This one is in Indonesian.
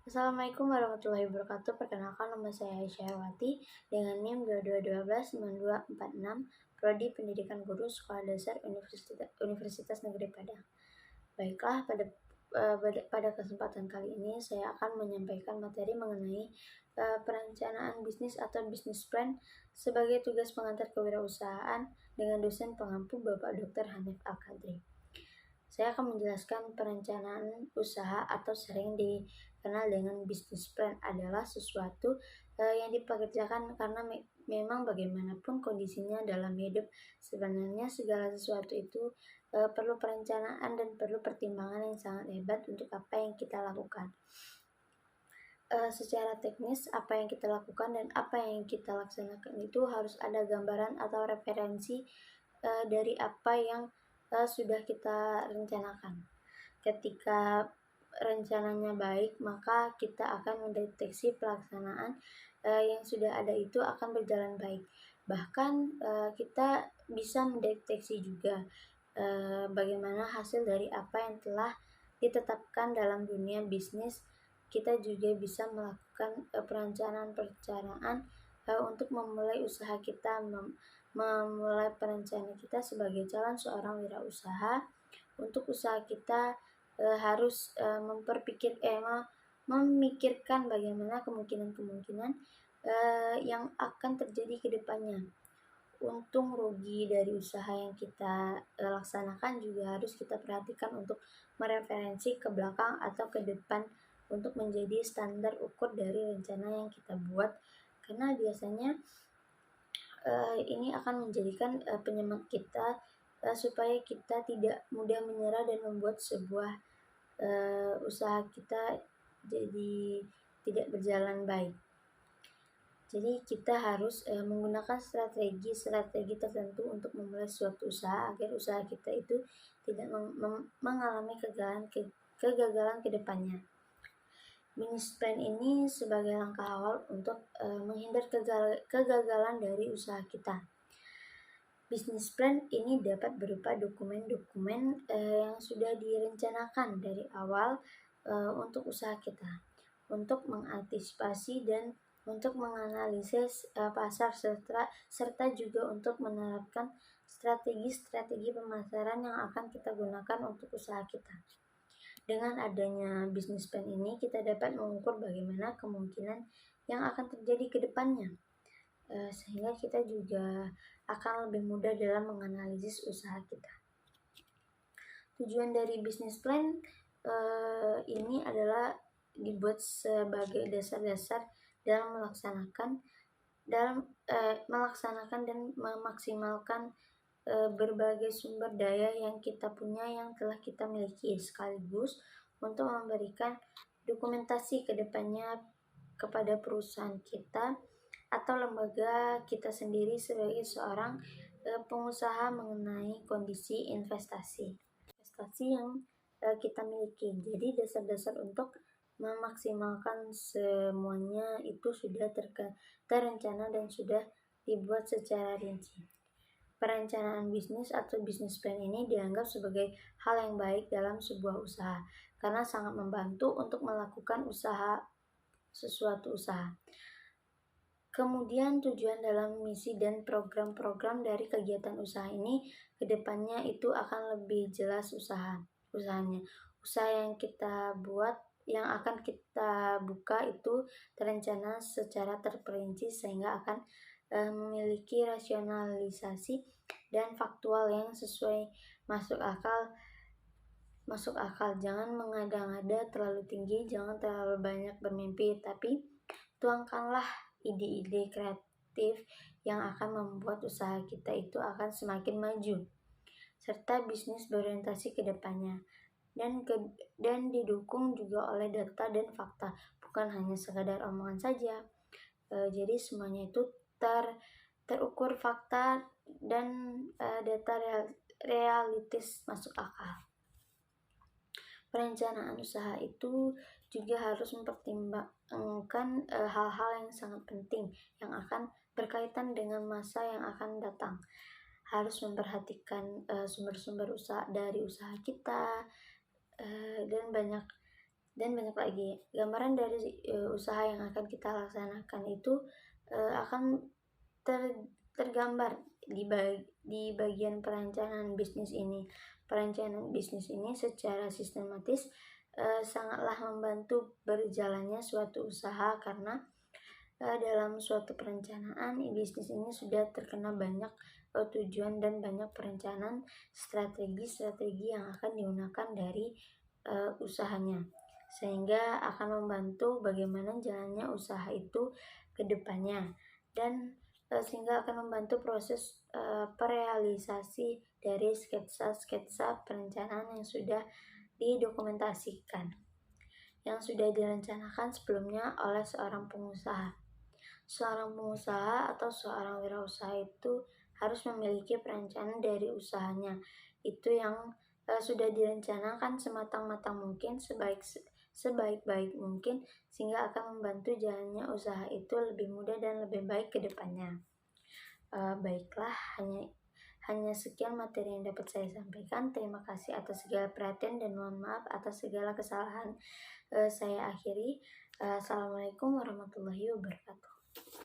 Assalamualaikum warahmatullahi wabarakatuh. Perkenalkan, nama saya Aisyahwati dengan NIM 22129246, Prodi Pendidikan Guru Sekolah Dasar Universitas Negeri Padang. Baiklah, pada kesempatan kali ini saya akan menyampaikan materi mengenai perencanaan bisnis atau bisnis plan sebagai tugas pengantar kewirausahaan dengan dosen pengampu Bapak Dr. Hanif Al-Qadri. Saya akan menjelaskan perencanaan usaha atau sering dikenal dengan bisnis plan adalah sesuatu yang dipekerjakan karena memang bagaimanapun kondisinya dalam hidup, sebenarnya segala sesuatu itu perlu perencanaan dan perlu pertimbangan yang sangat hebat untuk apa yang kita lakukan. Secara teknis, apa yang kita lakukan dan apa yang kita laksanakan itu harus ada gambaran atau referensi dari apa yang sudah kita rencanakan. Ketika rencananya baik, maka kita akan mendeteksi pelaksanaan yang sudah ada itu akan berjalan baik. Bahkan kita bisa mendeteksi juga bagaimana hasil dari apa yang telah ditetapkan dalam dunia bisnis. Kita juga bisa melakukan perencanaan untuk memulai usaha kita, memulai perencanaan kita sebagai calon seorang wirausaha. Untuk usaha kita harus memikirkan bagaimana kemungkinan-kemungkinan yang akan terjadi ke depannya. Untung rugi dari usaha yang kita laksanakan juga harus kita perhatikan untuk mereferensi ke belakang atau ke depan untuk menjadi standar ukur dari rencana yang kita buat, karena biasanya ini akan menjadikan penyemangat kita supaya kita tidak mudah menyerah dan membuat sebuah usaha kita jadi tidak berjalan baik. Jadi kita harus menggunakan strategi tertentu untuk memulai suatu usaha agar usaha kita itu tidak mengalami kegagalan ke depannya. Bisnis plan ini sebagai langkah awal untuk menghindar kegagalan dari usaha kita. Bisnis plan ini dapat berupa dokumen-dokumen yang sudah direncanakan dari awal untuk usaha kita, untuk mengantisipasi dan untuk menganalisis pasar serta juga untuk menerapkan strategi-strategi pemasaran yang akan kita gunakan untuk usaha kita. Dengan adanya bisnis plan ini, kita dapat mengukur bagaimana kemungkinan yang akan terjadi ke depannya, sehingga kita juga akan lebih mudah dalam menganalisis usaha kita. Tujuan dari bisnis plan ini adalah dibuat sebagai dasar-dasar dalam melaksanakan dan memaksimalkan berbagai sumber daya yang kita punya, yang telah kita miliki, sekaligus untuk memberikan dokumentasi ke depannya kepada perusahaan kita atau lembaga kita sendiri sebagai seorang pengusaha mengenai kondisi investasi yang kita miliki. Jadi dasar-dasar untuk memaksimalkan semuanya itu sudah terencana dan sudah dibuat secara rinci. Perencanaan bisnis atau bisnis plan ini dianggap sebagai hal yang baik dalam sebuah usaha karena sangat membantu untuk melakukan suatu usaha. Kemudian tujuan dalam misi dan program-program dari kegiatan usaha ini kedepannya itu akan lebih jelas usahanya. Usaha yang kita buat, yang akan kita buka itu terencana secara terperinci sehingga akan memiliki rasionalisasi dan faktual yang sesuai masuk akal. Jangan mengada-ngada terlalu tinggi, jangan terlalu banyak bermimpi, tapi tuangkanlah ide-ide kreatif yang akan membuat usaha kita itu akan semakin maju, serta bisnis berorientasi ke depannya, dan didukung juga oleh data dan fakta, bukan hanya sekadar omongan saja. Jadi semuanya itu terukur fakta dan data realistis masuk akal. Perencanaan usaha itu juga harus mempertimbangkan hal-hal yang sangat penting yang akan berkaitan dengan masa yang akan datang. Harus memperhatikan sumber-sumber usaha dari usaha kita dan dan banyak lagi. Gambaran dari usaha yang akan kita laksanakan itu akan tergambar di bagian perencanaan bisnis ini. Perencanaan bisnis ini secara sistematis sangatlah membantu berjalannya suatu usaha, karena dalam suatu perencanaan bisnis ini sudah terkena banyak tujuan dan banyak perencanaan strategi-strategi yang akan digunakan dari usahanya, sehingga akan membantu bagaimana jalannya usaha itu ke depannya, dan sehingga akan membantu proses perealisasi dari sketsa-sketsa perencanaan yang sudah didokumentasikan, yang sudah direncanakan sebelumnya oleh seorang pengusaha. Seorang pengusaha atau seorang wirausaha itu harus memiliki perencanaan dari usahanya. Itu yang sudah direncanakan sematang-matang mungkin, sebaik-baik mungkin, sehingga akan membantu jalannya usaha itu lebih mudah dan lebih baik ke depannya. Baiklah, hanya sekian materi yang dapat saya sampaikan. Terima kasih atas segala perhatian dan mohon maaf atas segala kesalahan. Saya akhiri. Assalamualaikum warahmatullahi wabarakatuh.